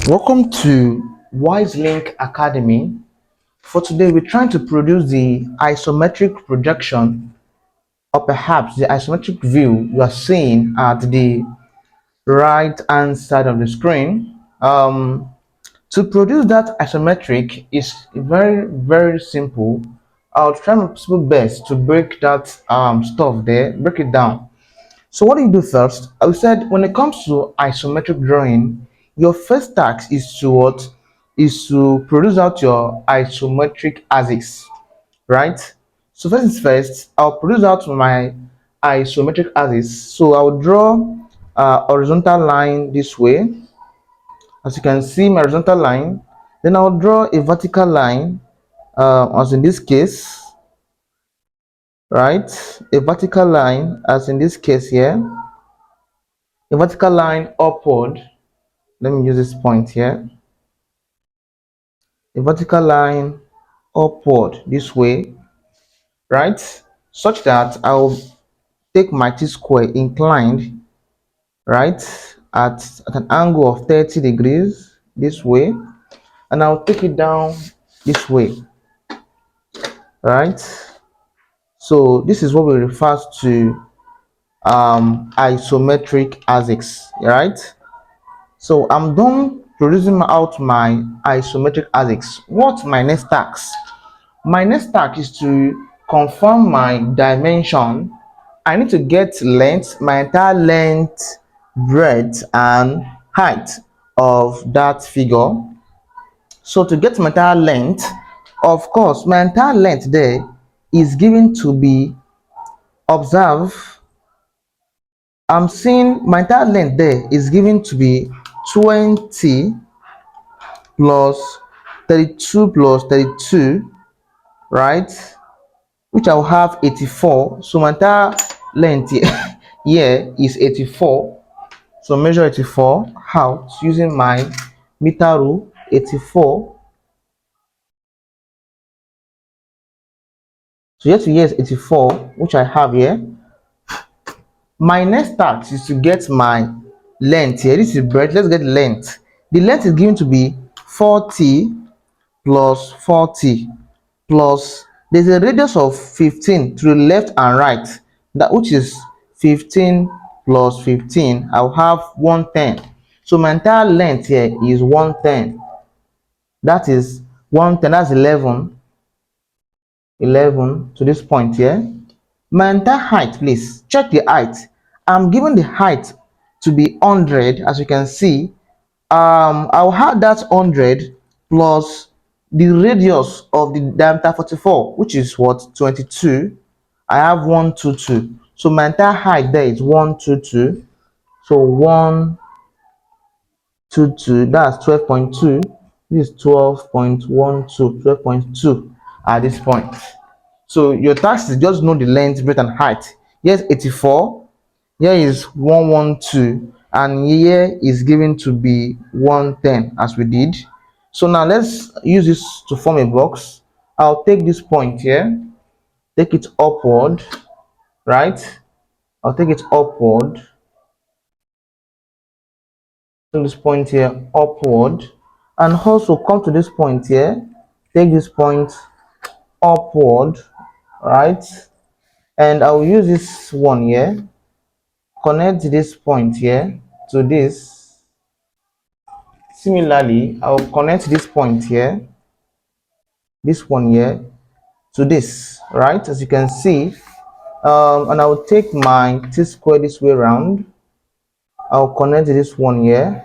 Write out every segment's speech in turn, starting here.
Welcome to Wise Link Academy. For today, we're trying to produce the isometric projection, or perhaps the isometric view you are seeing at the right hand side of the screen. To produce that isometric is very simple. I'll try my possible best to break that stuff there, break it down. So what do you do first? I said when it comes to isometric drawing, your first task is to what? Is to produce out your isometric axis, right? So first things first, I'll produce out my isometric axis. So I'll draw a horizontal line this way. As you can see, my horizontal line. Then I'll draw a vertical line, as in this case, right? A vertical line, as in this case here. A vertical line upward. Let me use this point here. A vertical line upward this way, right? Such that I'll take my t-square inclined, right, at an angle of 30 degrees this way, and I'll take it down this way, right? So this is what we refer to isometric axis, right? So I'm done producing out my isometric axis. What's my next task? My next task is to confirm my dimension. I need to get length, my entire length, breadth, and height of that figure. So to get my entire length, of course, my entire length there is given to be, observe, I'm seeing my entire length there is given to be 20 plus 32 plus 32, right? Which I'll have 84. So my entire length here is 84. So measure 84 out using my meter rule. 84. So here is 84, which I have here. My next task is to get my length here. This is breadth. Let's get length. The length is given to be 40 plus 40 plus, there's a radius of 15 to the left and right, that which is 15 plus 15. I'll have 110. So my entire length here is 110. That is 110. That's 11 to this point here. My entire height, please check the height. I'm given the height to be 100. As you can see, I'll have that 100 plus the radius of the diameter 44, which is what, 22. I have 122. So my entire height there is 122. So 122, that's 12.2. This is 12.12, 12.2 at this point. So your task is just know the length, breadth, and height. Here's 84. Here is 112, and here is given to be 110, as we did. So now let's use this to form a box. I'll take this point here, take it upward, right? I'll take it upward, to this point here upward, and also come to this point here, take this point upward, right? And I'll use this one here, connect this point here to this. Similarly, I'll connect this point here, this one here, to this, right? As you can see, and I will take my t-square this way around. I'll connect this one here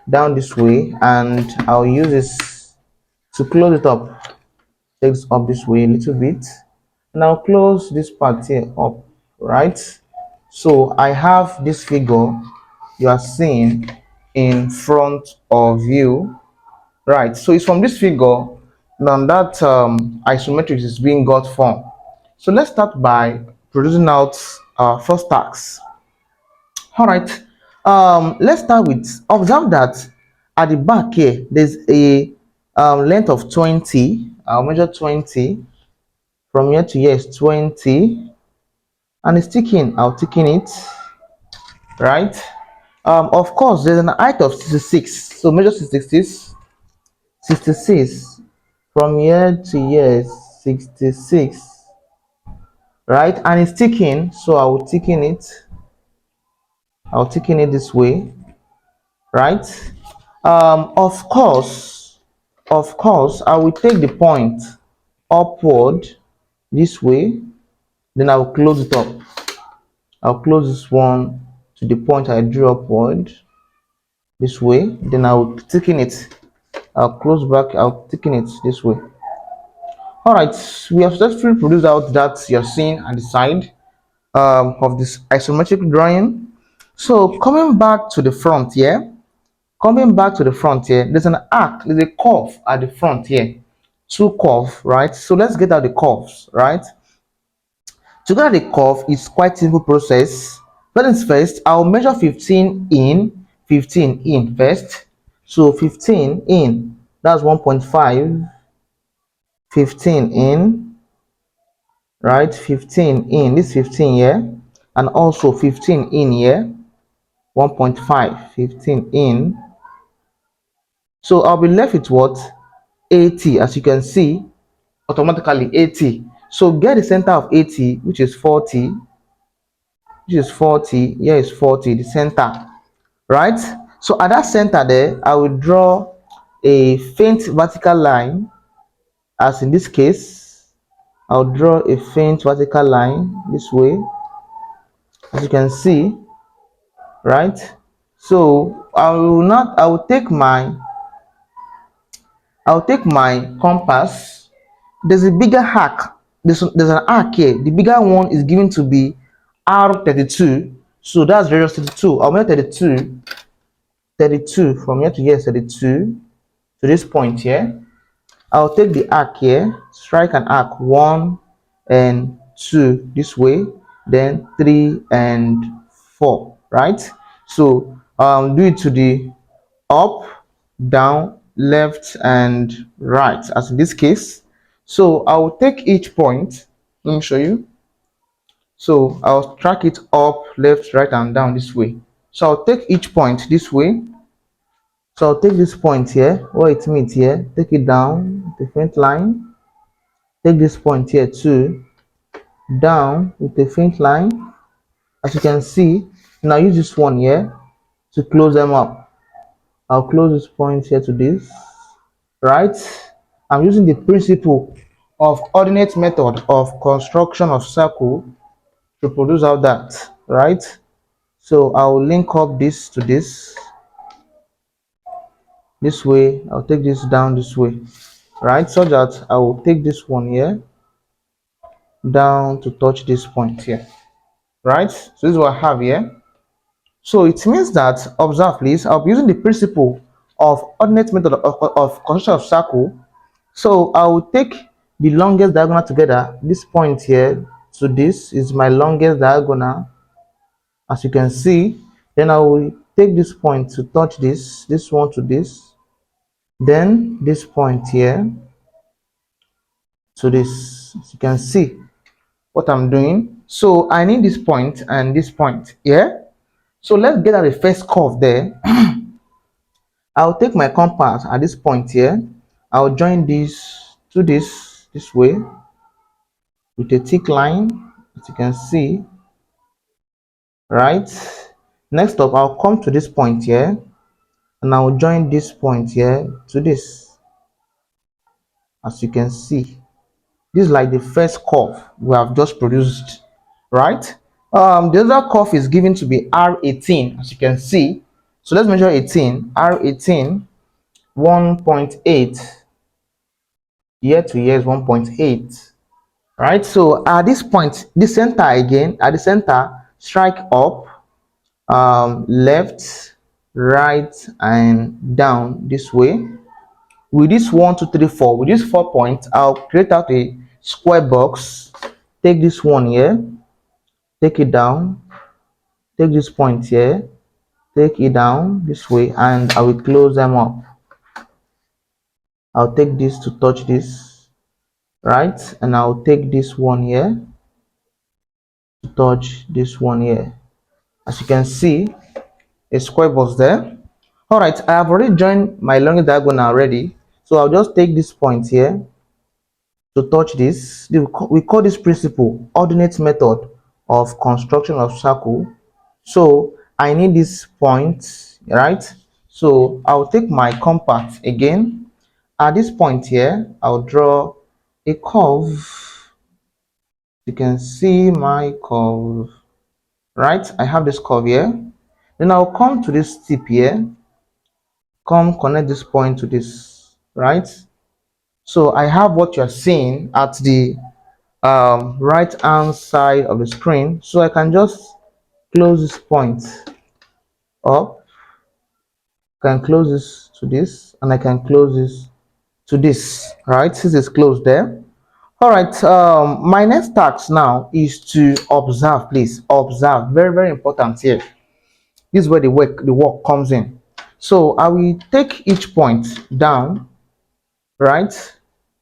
down this way, and I'll use this to close it up. Take this up this way a little bit, and I'll close this part here up, right? So I have this figure you are seeing in front of you, right? So it's from this figure now that isometrics is being got from. So let's start by producing out our first task. All right, let's start with, observe that at the back here there's a length of 20. I'll measure 20 from here to here is 20, and it's ticking. I'll ticking it, right? Of course, there's an height of 66. So measure 66. 66 from here to here is 66, right? And it's ticking, so I'll thicken it this way, right? Of course, I will take the point upward this way, then I'll close it up. I'll close this one to the point I drew upward this way, then I'll thicken it. I'll close back, I'll thicken it this way. All right, we have successfully produced out that you're seeing at the side of this isometric drawing. So coming back to the front here, there's an arc, there's a curve at the front here, two curve, right? So let's get out the curves, right? To get out the curve is quite simple process. First, I'll measure 15 in, 15 in first. So 15 in, that's 1.5, 15 in, right? 15 in, this 15 here, and also 15 in here, 1.5, 15 in. So I'll be left with what? 80, as you can see, automatically 80. So get the center of 80, which is 40, here is 40, the center, right? So at that center there, I will draw a faint vertical line, as in this case, I'll draw a faint vertical line this way, as you can see, right? So I will take my compass. There's a bigger arc. There's an arc here. The bigger one is given to be R32. So that's radius 32. I'll make 32 from here to here, 32 to this point here. I'll take the arc here, strike an arc 1 and 2 this way, then 3 and 4, right? So do it to the up, down, left, and right, as in this case. So I'll take each point. Let me show you. So I'll track it up, left, right, and down this way. So I'll take each point this way. So I'll take this point here, where it meets here, take it down, the faint line. Take this point here too, down with a faint line. As you can see, now use this one here to close them up. I'll close this point here to this, right? I'm using the principle of ordinate method of construction of circle to produce out that, right? So I'll link up this to this way. I'll take this down this way, right? So that I will take this one here down to touch this point here, right? So this is what I have here. So it means that, observe please, I'll be using the principle of ordinate method of construction of circle. So I will take the longest diagonal together. This point here to this is my longest diagonal, as you can see. Then I will take this point to touch this one to this, then this point here to this, as you can see what I'm doing. So I need this point and this point here. So let's get at the first curve there. I'll take my compass at this point here. I'll join this to this way with a thick line, as you can see, right? Next up, I'll come to this point here and I'll join this point here to this, as you can see. This is like the first curve we have just produced, right? The other curve is given to be R18, as you can see. So let's measure 18. R18, 1.8. Year to year is 1.8, right? So at this point, the center again, at the center, strike up, left, right, and down this way. With this 1, 2, 3, 4, with these 4 points, I'll create out a square box. Take this one here, take it down, take this point here, take it down this way, and I will close them up. I'll take this to touch this, right? And I'll take this one here to touch this one here. As you can see, a square box there. All right, I have already joined my long diagonal already, so I'll just take this point here to touch this. We call this principle ordinate method of construction of circle. So I need this point, right? So I'll take my compass again. At this point here, I'll draw a curve. You can see my curve, right? I have this curve here. Then I'll come to this tip here, come connect this point to this, right? So I have what you're seeing at the right hand side of the screen. So I can just close this point up, can close this to this, and I can close this to this, right? Since it's closed there. All right, my next task now is to observe. Please observe, very very important here. This is where the work comes in. So I will take each point down, right?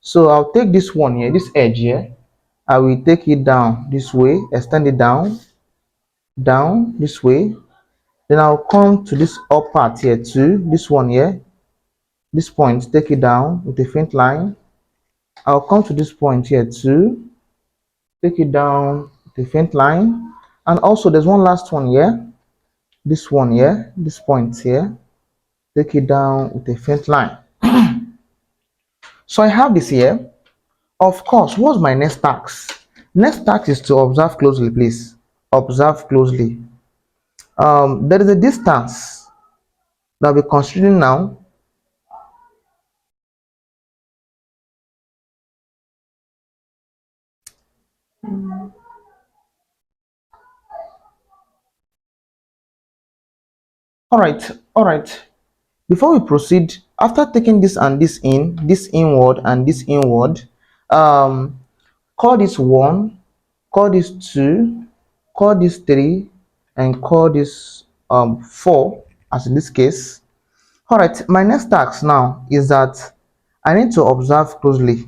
So I'll take this one here, this edge here, I will take it down this way, extend it down this way. Then I'll come to this up part here too, this one here, this point, take it down with a faint line. I'll come to this point here too, take it down with a faint line. And also there's one last one here, this one here, this point here, take it down with a faint line. So I have this here. Of course, what's my next task? Next task is to observe closely, please. Observe closely. There is a distance that we're considering now. All right. Before we proceed, after taking this and this in, this inward and this inward, um, call this 1, call this 2, call this 3, and call this 4, as in this case. All right, my next task now is that I need to observe closely,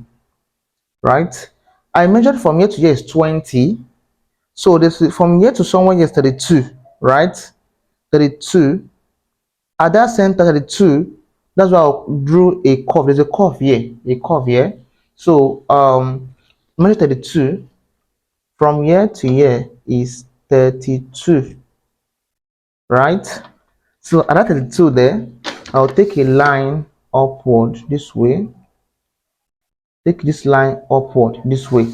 right? I measured from here to here is 20. So this is from here to somewhere here is 32, right? 32. At that center 32, that's why I drew a curve. There's a curve here, So measure 32 from here to here is 32, right? So at that 32 there, I'll take a line upward this way. Take this line upward this way,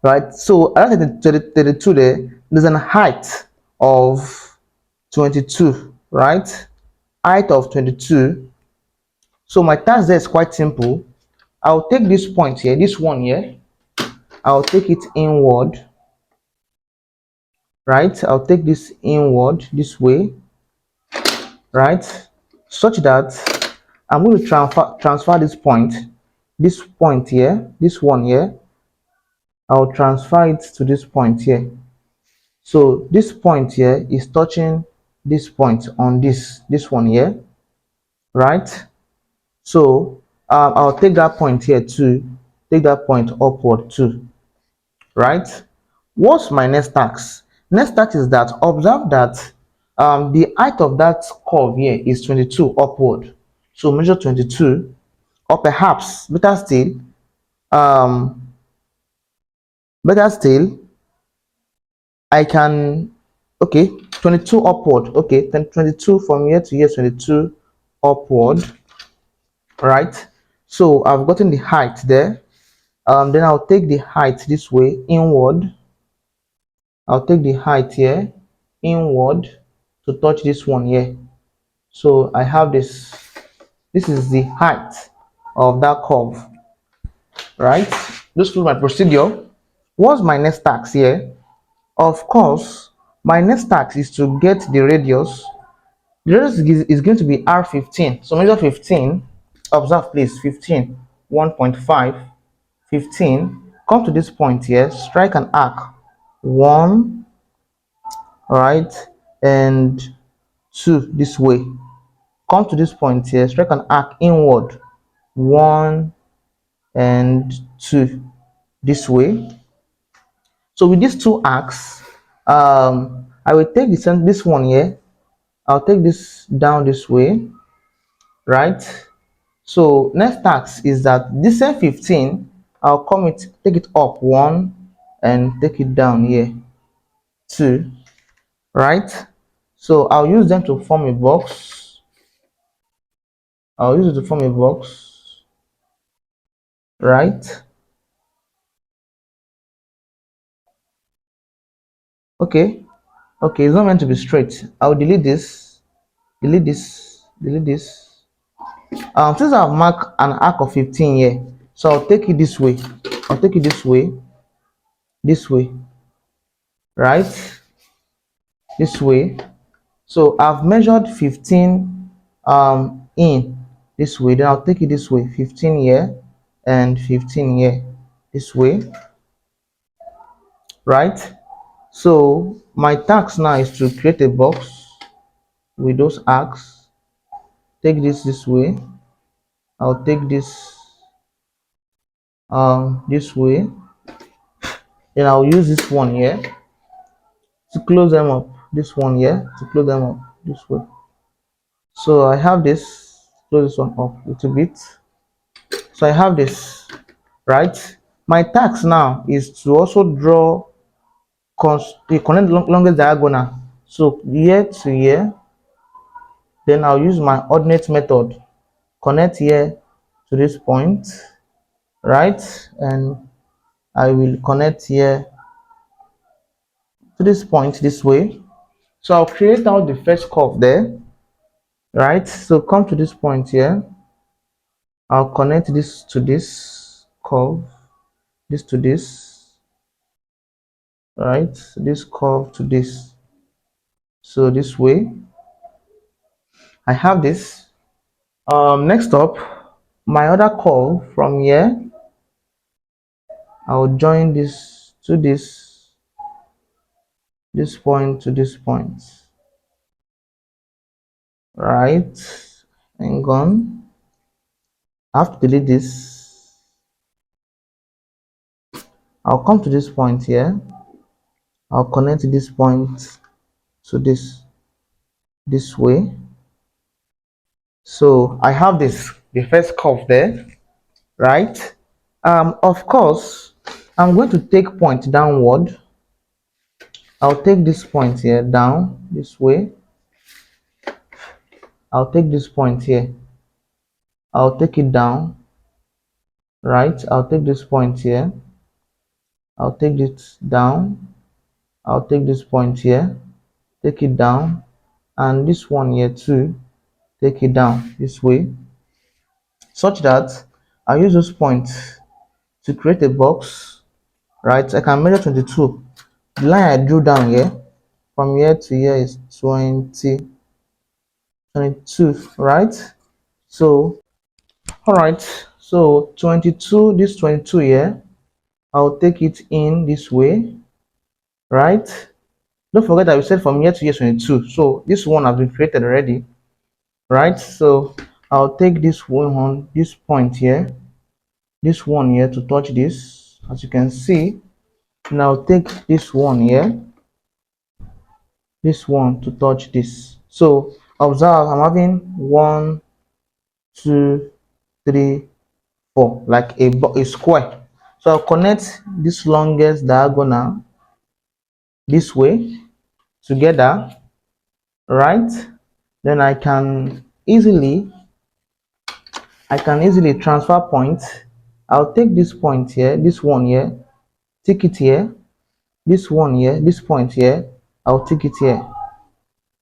right? So at that 32 there, there's a height of 22, right? Height of 22. So my task there is quite simple. I'll take this point here, this one here, I'll take it inward, right? I'll take this inward this way, right? Such that I'm going to transfer this point here, this one here, I'll transfer it to this point here. So this point here is touching this point on this one here, right? So I'll take that point here too, take that point upward too, right? What's my next task? Next task is that observe that the height of that curve here is 22 upward. So measure 22, or perhaps um, better still, I can, okay, 22 upward. Okay, then 22 from here to here, 22 upward, right? So I've gotten the height there. Then I'll take the height this way inward. I'll take the height here inward to touch this one here. So I have this. This is the height of that curve, right? Just follow my procedure. What's my next task here? Of course, my next task is to get the radius. The radius is going to be R15. So measure 15. Observe please, 15, 1.5, 15. Come to this point here, strike an arc. 1, right, and 2 this way. Come to this point here, strike an arc inward. 1 and 2 this way. So with these two arcs, I will take this one here, I'll take this down this way, right? So next task is that this same 15, I'll come it, take it up 1 and take it down here 2, right? So I'll use them to form a box. I'll use it to form a box, right? Okay, okay, it's not meant to be straight. I'll delete this, delete this, delete this. Since I've marked an arc of 15 here, so I'll take it this way. I'll take it this way, right? This way. So I've measured 15 in this way. Then I'll take it this way, 15 here and 15 here, this way, right? So my task now is to create a box with those arcs. Take this way. I'll take this way. Then I'll use this one here to close them up. This one here to close them up this way. So I have this, close this one up a little bit. So I have this, right? My task now is to also draw the connect longest diagonal. So here to here, then I'll use my ordinate method. Connect here to this point, right? And I will connect here to this point this way. So I'll create out the first curve there, right? So come to this point here. I'll connect this to this curve, this to this, right? This curve to this. So this way, I have this. Next up, my other curve from here, I'll join this to this point to this point, right? And gone. I have to delete this. I'll come to this point here. I'll connect this point to this way. So I have this, the first curve there, right? Of course, I'm going to take point downward. I'll take this point here down this way. I'll take this point here. I'll take it down, right? I'll take this point here. I'll take it down. I'll take this point here, take it down, and this one here too, take it down this way, such that I use those points to create a box, right? I can measure 22. The line I drew down here from here to here is 22, right? So all right, so 22, this 22 here, I'll take it in this way, right? Don't forget that we said from here to here 22, so this one has been created already, right? So I'll take this one on this point here, this one here to touch this, as you can see. Now take this one here, this one to touch this. So observe, I'm having 1 2 3 4, like a square. So I'll connect this longest diagonal this way together, right? Then I can easily transfer points. I'll take this point here, this one here, take it here, this one here, this point here, I'll take it here,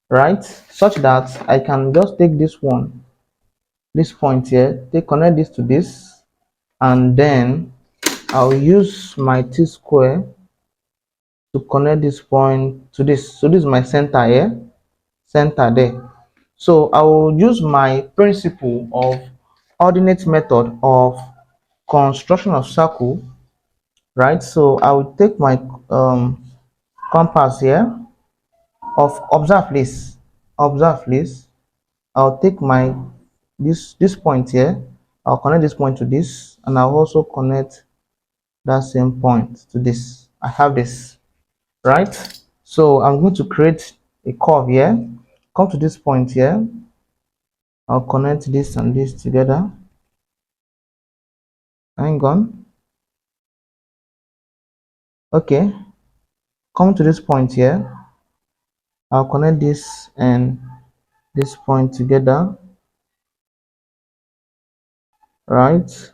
right? Such that I can just take this one, this point here, connect this to this, and then I'll use my T-square to connect this point to this. So this is my center here, center there. So I will use my principle of ordinate method of construction of circle, right? So I will take my compass here. Observe please, observe please. I'll take my this point here. I'll connect this point to this, and I'll also connect that same point to this. I have this, right? So I'm going to create a curve here. come to this point here. I'll connect this and this together. Hang on. Okay, come to this point here. I'll connect this and this point together, right?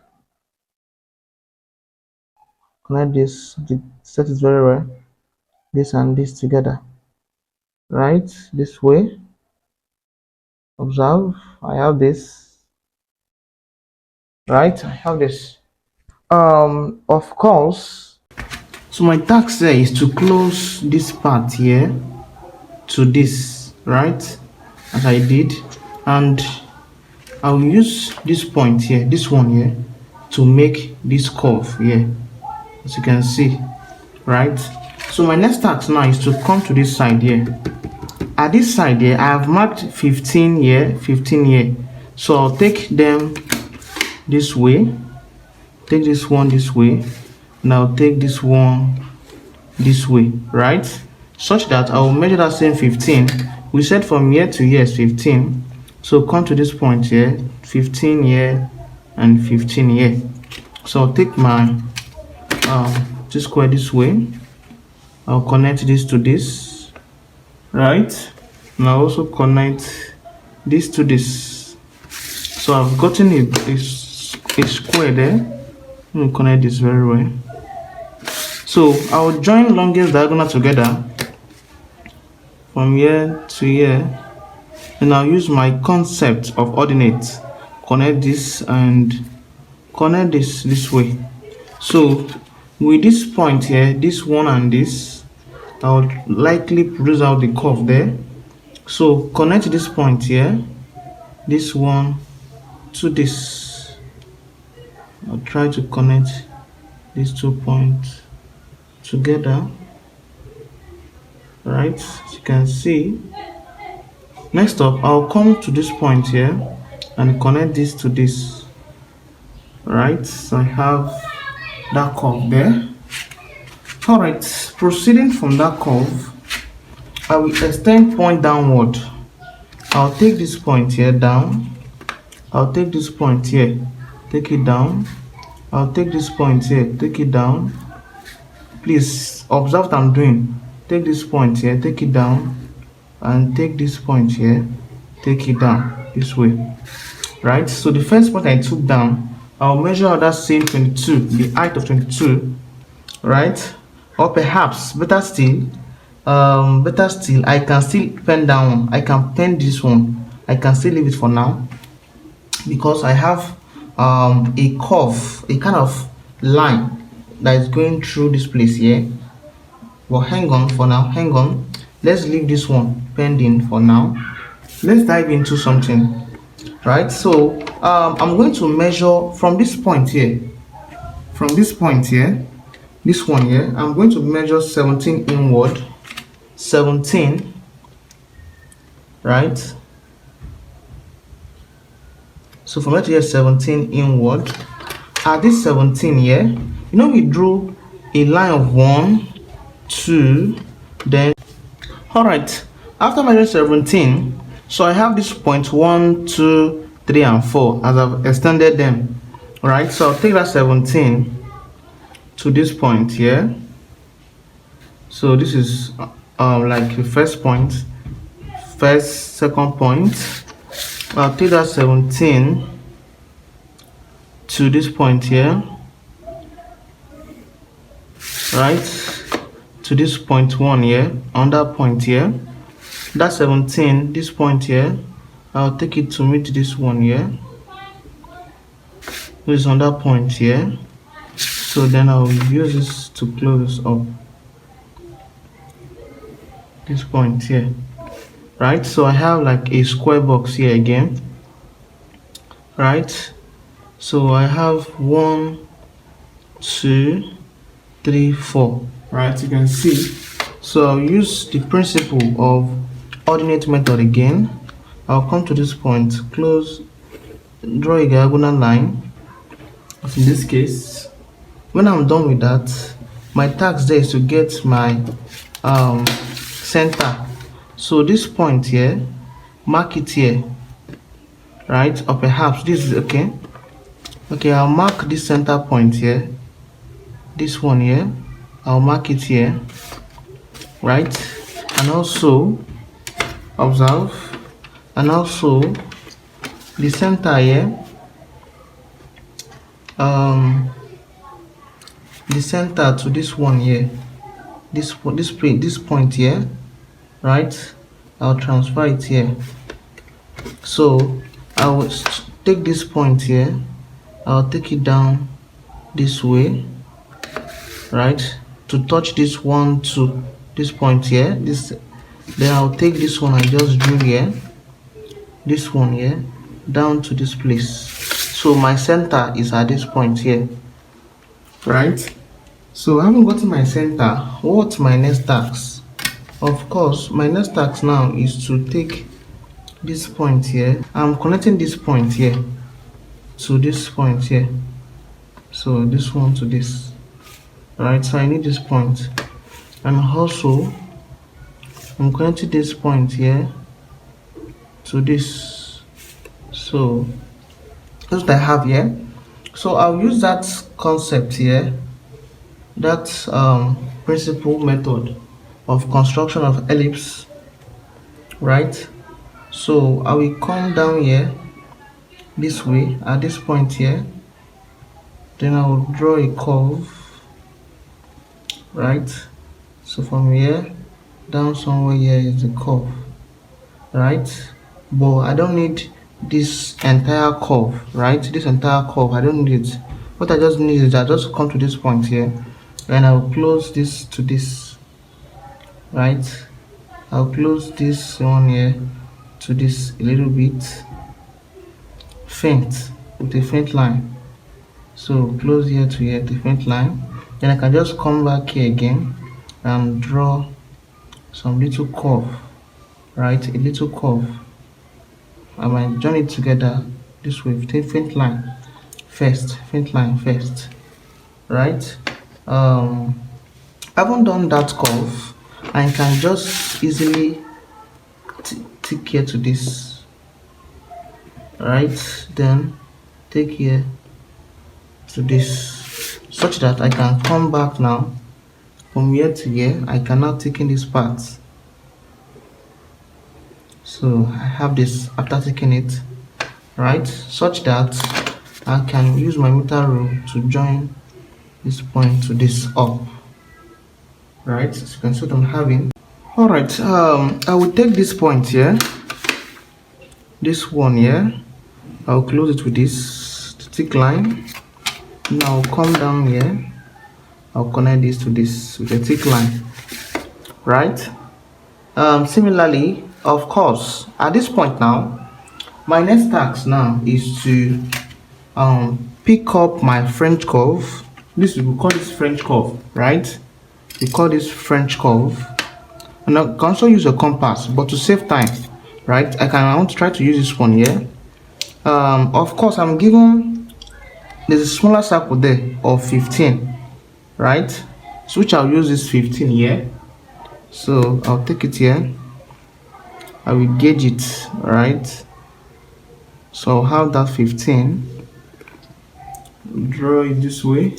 Connect this, set it very well, this and this together, right? This way. Observe, I have this, right? I have this. Of course, so my task there is to close this part here to this, right? As I did, and I'll use this point here, this one here, to make this curve here, as you can see, right? So my next task now is to come to this side here. At this side here, I have marked 15 here, 15 here. So I'll take them this way, take this one this way, and I'll take this one this way, right? Such that I will measure that same 15. We said from here to here is 15. So come to this point here, 15 here and 15 here. So I'll take my this square this way. I'll connect this to this, right? And I'll also connect this to this. So I've gotten a square there. Let me connect this very well. So I'll join longest diagonal together from here to here, and I'll use my concept of ordinates. Connect this and connect this way. So with this point here, this one and this, I'll likely produce out the curve there. So connect this point here, this one to this. I'll try to connect these 2 points together, right? As you can see. Next up, I'll come to this point here and connect this to this, right? So I have that curve there. All right, proceeding from that curve, I will extend point downward. I'll take this point here down. I'll take this point here, take it down. I'll take this point here, take it down. Please observe what I'm doing. Take this point here, take it down, and take this point here, take it down this way, right? So the first point I took down, I'll measure out that same 22, the height of 22, right? Or perhaps better still, I can still pen down one. I can pen this one. I can still leave it for now because I have a curve, a kind of line that is going through this place here. Well, hang on for now, hang on. Let's leave this one pending for now. Let's dive into something, right? So I'm going to measure from this point here, this one here. I'm going to measure 17 inward, 17, right? So from here to here, 17 inward. At this 17 here, you know, we drew a line of 1, 2, then all right, after measuring 17, so I have this point 1, 2, 3 and 4 as I've extended them. All right, so I'll take that 17 to this point here. So this is like the first point, second point. I'll take that 17 to this point here, right? To this point 1 here, on that point here, that 17, this point here, I'll take it to meet this one here, which is on that point here. So then I'll use this to close up this point here, right? So I have like a square box here again, right? So I have 1, 2, 3, 4. Right, you can see. So I'll use the principle of ordinate method again. I'll come to this point, close, draw a diagonal line. In this case, when I'm done with that, my task there is to get my center. So this point here, mark it here, right? Or perhaps this is okay. Okay, I'll mark this center point here, this one here. I'll mark it here, right? And also observe, and also the center here, the center to this one here, this point here, right? I'll transfer it here. So I will take this point here, I'll take it down this way, right, to touch this one to this point here. This, then I'll take this one and just drill here, this one here, down to this place. So my center is at this point here, right? So having gotten my center, what's my next task? Of course, my next task now is to take this point here. I'm connecting this point here to this point here. So this one to this, right? So I need this point, and also I'm connecting this point here to this. So that's what I have here. So I'll use that concept here, that principle method of construction of ellipse, right? So I will come down here this way at this point here, then I will draw a curve, right? So from here down somewhere here is the curve, right? But I don't need this entire curve, right? This entire curve, I don't need it. What I just need is I just come to this point here, and I'll close this to this, right? I'll close this one here to this a little bit, faint, with a faint line. So close here to here, the faint line. Then I can just come back here again and draw some little curve, right? A little curve. I might join it together this way, faint line first, faint line first, right? I haven't done that curve. I can just easily tick here to this, right? Then take here to this, such that I can come back now from here to here. I can now take in this part. So I have this after taking it, right? Such that I can use my meter rule to join this point to this up, right? So you can see what I'm having. All right, I will take this point here, this one here. I'll close it with this thick line. Now I'll come down here, I'll connect this to this with a thick line, right? Similarly, of course, at this point now, my next task now is to pick up my French curve. This, we call this French curve, right? We call this French curve. And I can also use a compass, but to save time, right, I want to try to use this one here. Of course, I'm given, there's a smaller circle there of 15, right? So which I'll use this 15 here. So I'll take it here, I will gauge it, right? So I'll have that 15, draw it this way,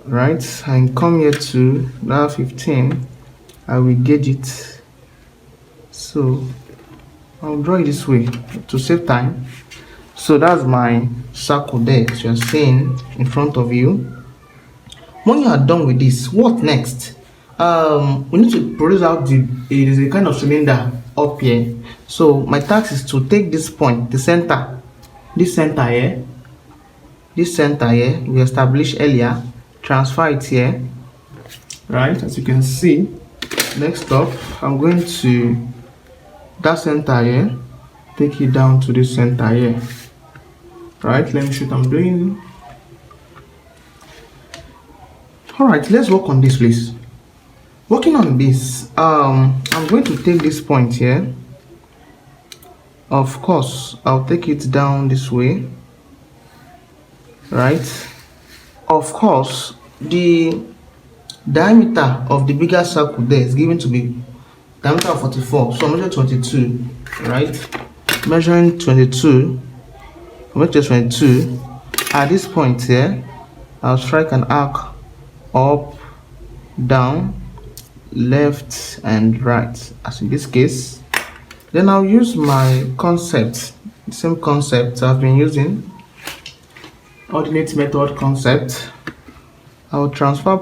right? And come here to that 15, I will gauge it. So I'll draw it this way to save time. So that's my circle there, as you're seeing in front of you. When you are done with this, what next? We need to produce out it is a kind of cylinder up here. So my task is to take this point, the center, this center here we established earlier, transfer it here, right? As you can see, next up I'm going to that center here, take it down to this center here, right? Let me show what I'm doing. All right, let's work on this, please. Working on this, I'm going to take this point here. Of course, I'll take it down this way, right? Of course, the diameter of the bigger circle there is given to be diameter of 44, so measure 22, right? Measuring 22, measure 22. At this point here, I'll strike an arc up, down, left, and right, as in this case. Then I'll use my concept, the same concept I've been using, ordinate method concept. I'll transfer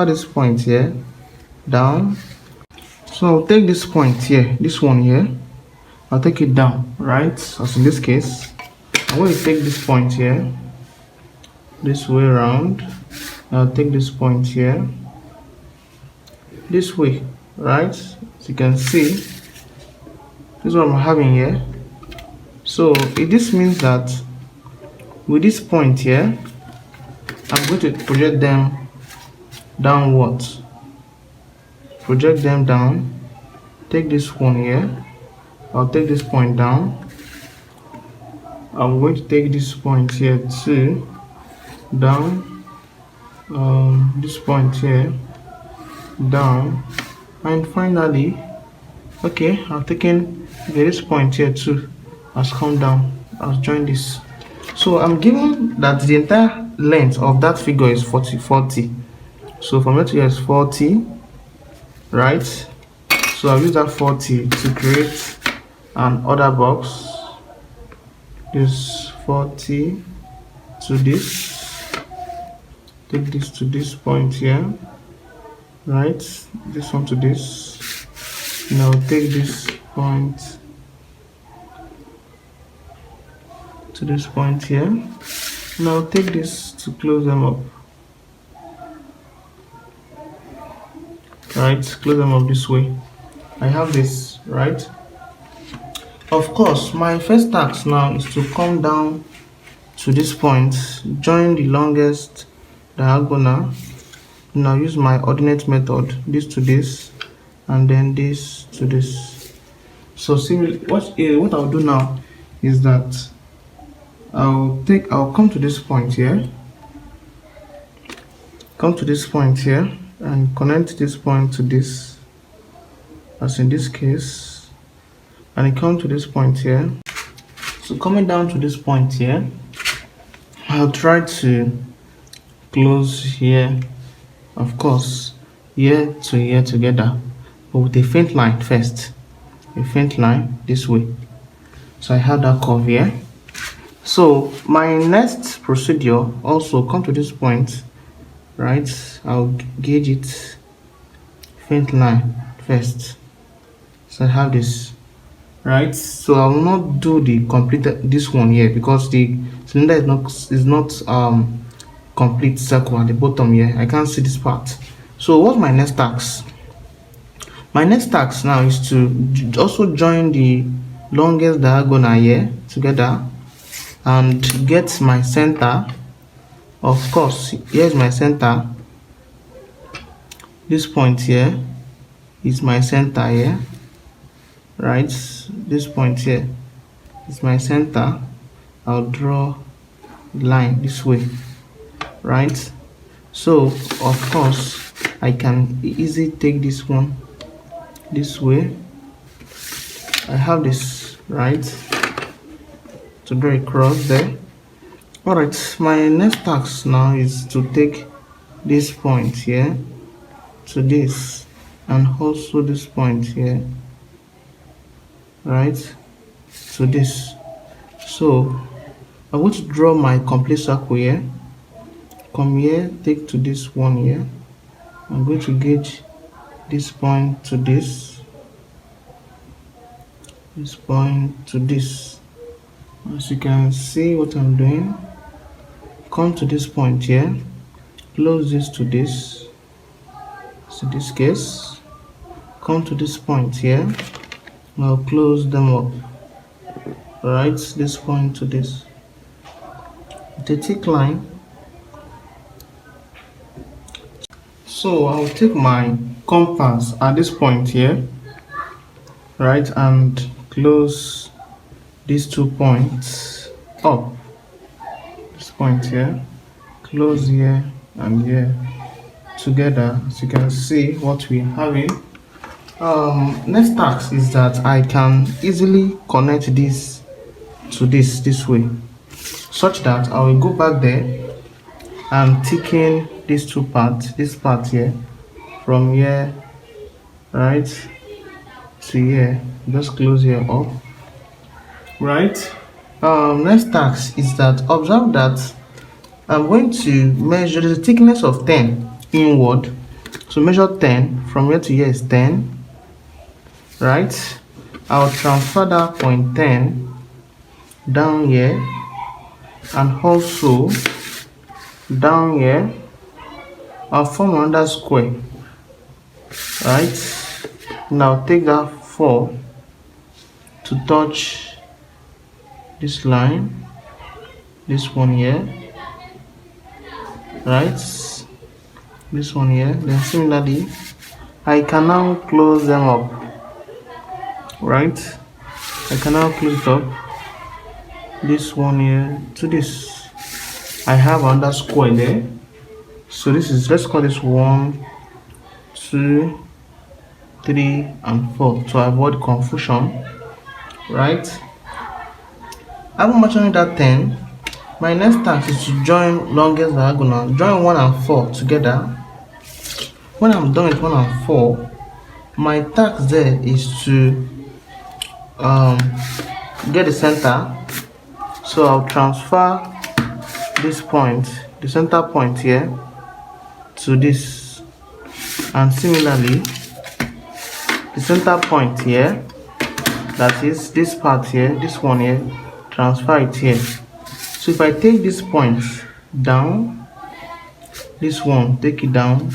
this point here down. So I'll take this point here, this one here, I'll take it down, right? As in this case, I'm going to take this point here, this way around. I'll take this point here, this way, right? As you can see, this is what I'm having here. So this means that with this point here, I'm going to project them downwards. Project them down. Take this one here. I'll take this point down. I'm going to take this point here too, down. This point here, down. And finally, okay, I've taken this point here too, has come down, has joined this. So I'm given that the entire length of that figure is 40. So from here to here is 40, right? So I'll use that 40 to create an order box. This 40 to this, take this to this point here, right? This one to this. Now take this point to this point here. Now take this to close them up, right? Close them up this way. I have this, right? Of course, my first task now is to come down to this point, join the longest diagonal. Now use my ordinate method, this to this, and then this to this. So see, what I'll do now is that I'll come to this point here, and connect this point to this, as in this case, and come to this point here. So coming down to this point here, I'll try to close here, of course, here to here together, but with a faint line first, a faint line this way. So I have that curve here. So my next procedure, also come to this point, right? I'll gauge it, faint line first. So I have this, right? So I will not do the complete this one here because the cylinder is not complete circle at the bottom here. I can't see this part. So what's my next task? My next task now is to also join the longest diagonal here together and get my center. Of course, here's my center. This point here is my center here, right? This point here is my center. I'll draw a line this way, right? So of course I can easily take this one this way. I have this, right, to draw a cross there. Alright, my next task now is to take this point here to this, and also this point here, right, to this. So I'm going to draw my complete circle here. Come here, take to this one here. I'm going to gauge this point to this point to this. As you can see what I'm doing, come to this point here, close this to this. So this case, come to this point here, I'll close them up, right? This point to this, the thick line. So I'll take my compass at this point here, right, and close these 2 points up. This point here, close here and here together. As you can see what we're having, Next task is that I can easily connect this to this way, such that I will go back there and thicken these two parts, this part here, from here right to here. Just close here up, right? Next task is that observe that I'm going to measure the thickness of 10 inward. So measure 10 from here to here is 10, right? I'll transfer that point 10 down here and also down here. I'll form another square, right? Now take that 4 to touch this line, this one here, right? This one here. Then similarly, I can now close them up, right? I can now close it up, this one here to this. I have another square there. So this is, let's call this 1, 2, 3, and 4 to avoid confusion, right? After measuring that 10, my next task is to join longest diagonal. Join 1 and 4 together. When I'm done with 1 and 4, my task there is to get the center. So I'll transfer this point, the center point here, to this, and similarly the center point here, that is this part here, this one here, transfer it here. So if I take this point down, this one take it down,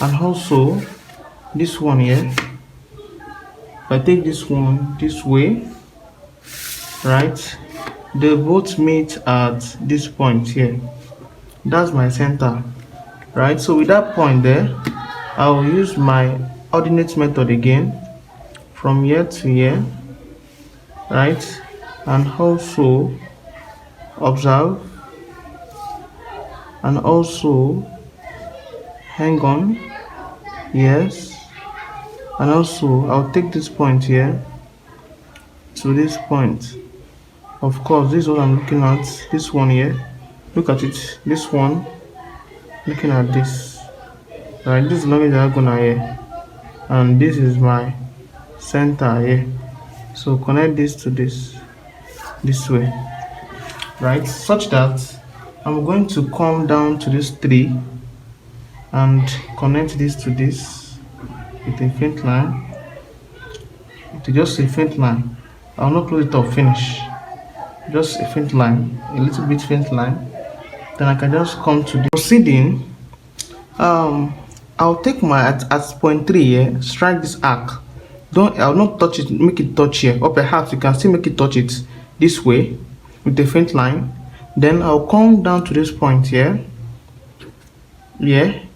and also this one here, if I take this one this way, right, they both meet at this point here. That's my center, right? So with that point there, I will use my ordinate method again from here to here, right? And also observe, and also hang on, yes, and also I'll take this point here to this point. Of course, this is what I'm looking at, this one here, look at it, this one, looking at this, right? This is longest diagonal here, and this is my center here. So connect this to this way, right? Such that I'm going to come down to this 3 and connect this to this with a faint line, with just a faint line. I'll not close it up, finish, just a faint line, a little bit faint line. Then I can just come to the proceeding. I'll take my at point 3 here, strike this arc. I'll not touch it, make it touch here, or perhaps you can still make it touch it this way with a faint line. Then I'll come down to this point here, then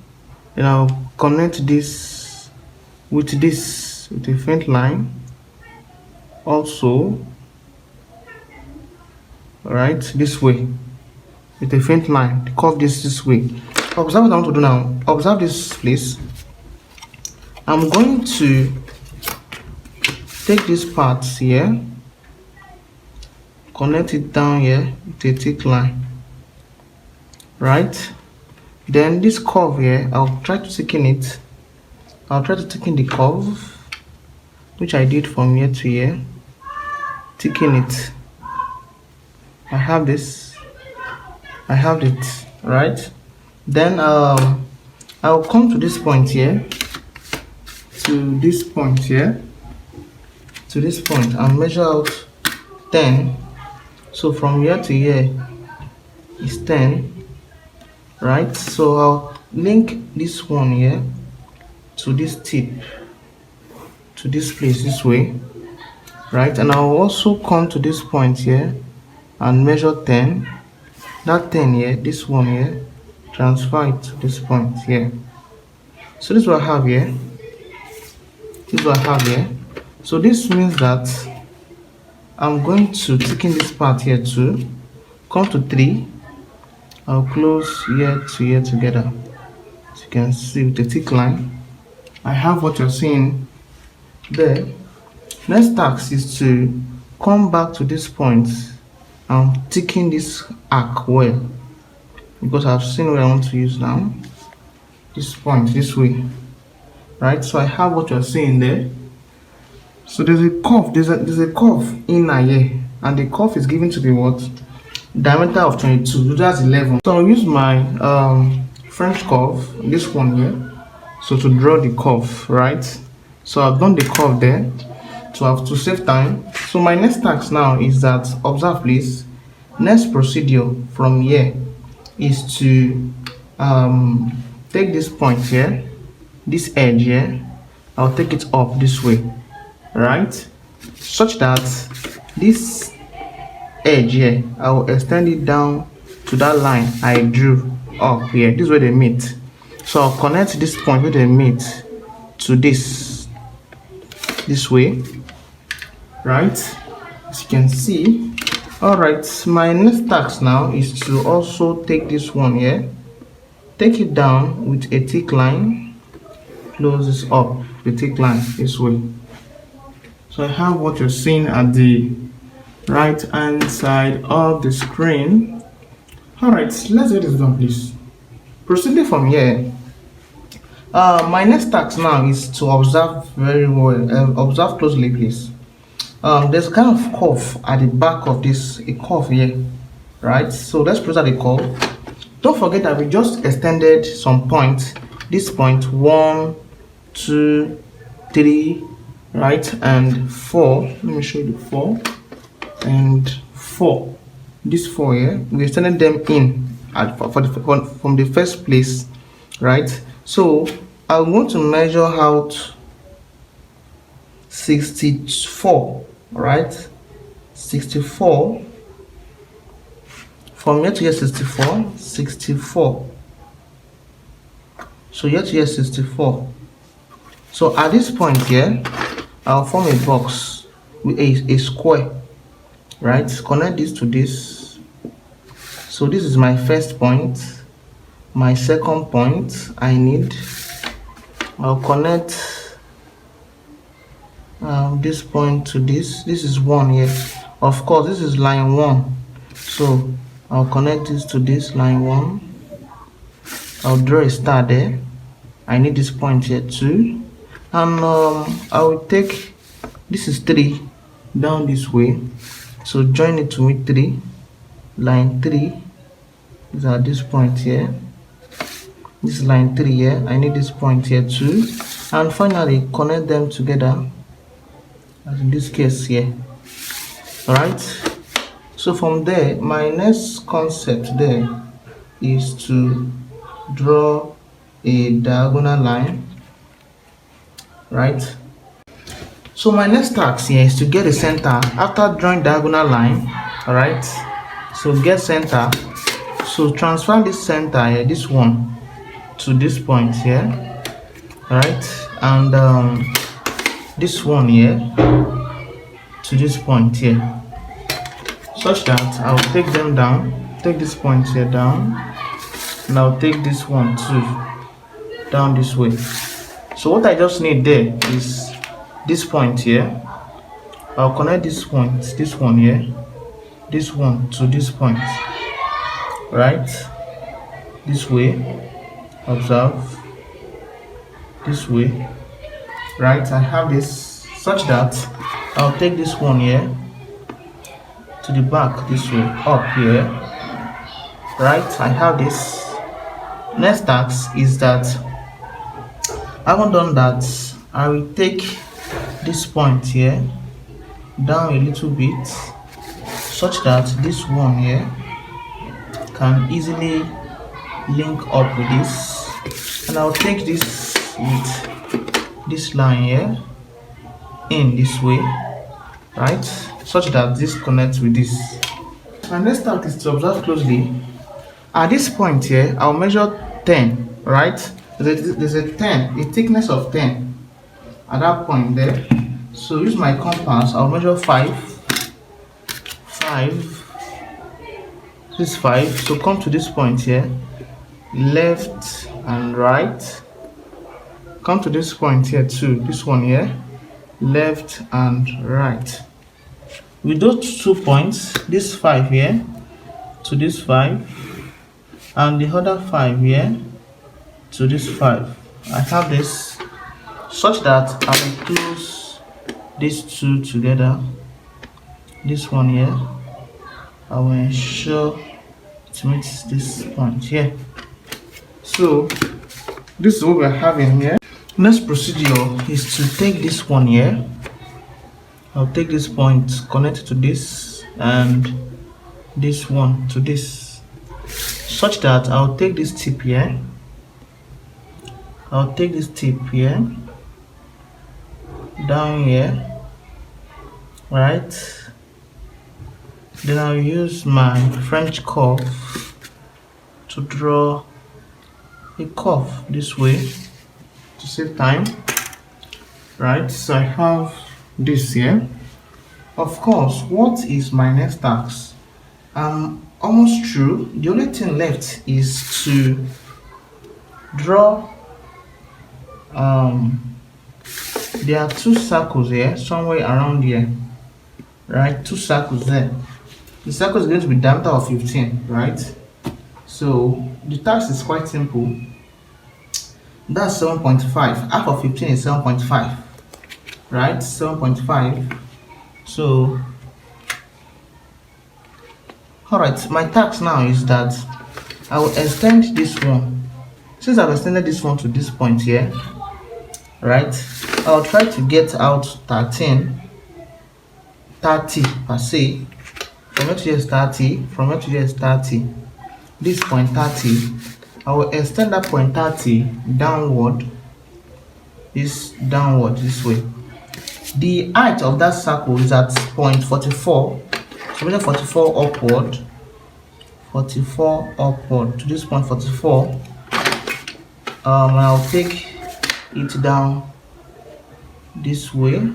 I'll connect this with a faint line also, right, this way with a faint line, curve this way. Observe what I want to do now. Observe this place. I'm going to take this part here, connect it down here with a thick line, right? Then this curve here, I'll try to thicken it. I'll try to thicken the curve, which I did from here to here. Thicken it. I have this. I have it, right? Then I'll come to this point here, to this point here, to this point, and measure out 10. So from here to here is 10, right? So I'll link this one here to this tip, to this place this way, right? And I'll also come to this point here and measure 10. That 10 here, this one here, transfer it to this point here. So this is what I have here. This is what I have here. So this means that I'm going to thicken this part here too. Come to 3. I'll close here to here together. As you can see with the thick line, I have what you're seeing there. Next task is to come back to this point and thicken this arc well, because I've seen what I want to use now. This point this way, right? So I have what you're seeing there. So there's a curve, there's a curve inner here, and the curve is given to be what? Diameter of 22, so that's 11. So I'll use my French curve, this one here, so to draw the curve, right? So I've done the curve there, so I have to save time. So my next task now is that, observe please, next procedure from here is to take this point here, this edge here, I'll take it up this way, right? Such that this edge here, I will extend it down to that line I drew up here. This is where they meet. So I'll connect this point where they meet to this way, right? As you can see. Alright, my next task now is to also take this one here, take it down with a thick line, close this up the thick line this way. So I have what you're seeing at the right hand side of the screen. Alright, let's get this done please. Proceeding from here, my next task now is to observe very well, observe closely please. There's a kind of curve at the back of this, a curve here, right? So let's present the curve. Don't forget that we just extended some points, this point 1, 2, 3, right, and 4. Let me show you the 4 and 4. This 4 here, we extended them in from the first place, right? So I want to measure out 64, right? 64 from here to here, 64. So here to here, 64. So at this point here, I'll form a box with a square, right? Connect this to this. So this is my first point. My second point I'll connect this point to this. This is 1 here. Of course, this is line 1. So I'll connect this to this line 1. I'll draw a star there. I need this point here too. And I will take, this is 3, down this way. So join it to me 3. Line 3 is at this point here. This is line 3 here. I need this point here too. And finally connect them together, as in this case here. Alright, so from there my next concept there is to draw a diagonal line, right? So my next task here is to get a center after drawing diagonal line. Alright, so get center. So transfer this center here, this one, to this point here, right? And this one here to this point here, such that I'll take them down, take this point here down, and I'll take this one too down this way. So what I just need there is this point here. I'll connect this point, this one here, this one to this point, right? This way, observe, this way, right? I have this such that I'll take this one here to the back this way, up here, right? I have this. Next task is that, I haven't done that, I will take this point here down a little bit, such that this one here can easily link up with this, and I'll take this with this line here in this way, right, such that this connects with this. My next task is to observe closely. At this point here, I'll measure 10, right? There's a 10, a thickness of 10 at that point there. So use my compass, I'll measure 5, this 5. So come to this point here, left and right. Come to this point here too, this one here, left and right. With those 2 points, this 5 here to this 5, and the other 5 here to this 5, I have this such that I will close these two together. This one here, I will ensure it meets this point here. So this is what we're having here. Next procedure is to take this one here. I'll take this point, connect it to this, and this one to this, such that I'll take this tip here. I'll take this tip here, down here, right? Then I'll use my French curve to draw a curve this way to save time, right? So I have this here. Of course, what is my next task? I'm almost through. The only thing left is to draw there are 2 circles here, somewhere around here, right? 2 circles there. The circle is going to be diameter of 15, right? So the task is quite simple. That's 7.5. Half of 15 is 7.5, right? 7.5. So alright, my task now is that I will extend this one. Since I've extended this one to this point here, right, I'll try to get out 30 per se. From here to here is 30, from here to here is 30. This point 30, I will extend that point 30 downward, this way. The height of that circle is at point 44, so measure 44 upward, 44 upward to this point 44. I'll take it down this way,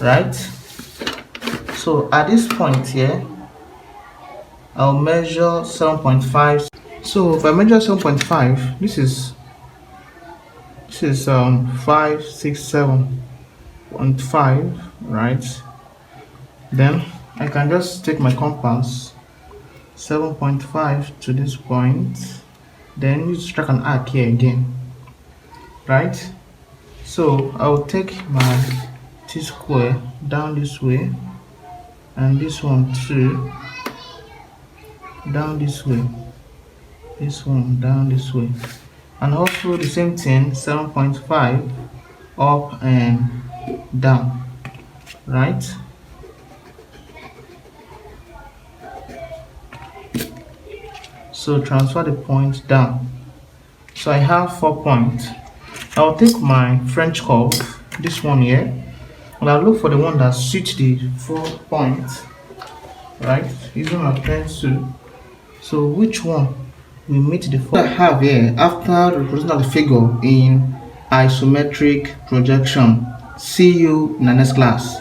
right? So at this point here, I'll measure 7.5. So if I measure 7.5, this is 567.5, right? Then I can just take my compass, 7.5 to this point, then you strike an arc here again, right? So I'll take my T-square down this way, and this one too down this way, this one down this way, and also the same thing, 7.5 up and down, right? So transfer the point down. So I have 4 points. I'll take my French curve, this one here, and I'll look for the one that suits the 4 points, right, using my pencil. So which one will meet the 4 I have here after representing the figure in isometric projection. See you in the next class.